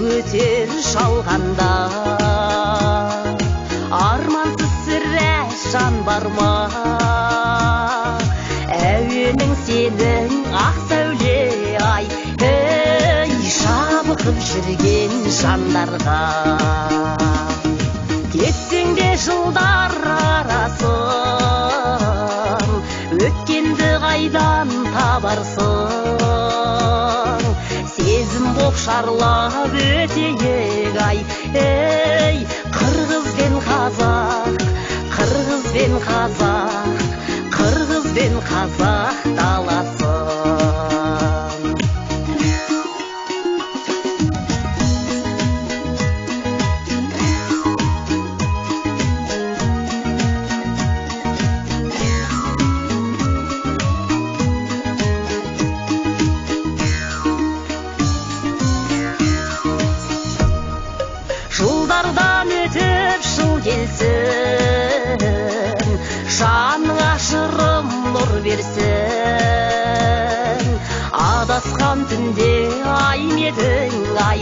өтер шалғанда, армансыз сірә жан бар ма? Әуенің сенің ақ сәуле ай, ей жабығып жүрген жандарға. Кетсең де жылдар арасын, өткенді қайдан табарсың? Сезім боп шарлап өтейік ай, ей қырғыз бен қазақ, қырғыз бен қазақ, қырғыз бен қазақ даласын. Жылдардан өтіп жыл келсін, жаныңа шырым нұр берсін. Адасқан түнде ай медің ай,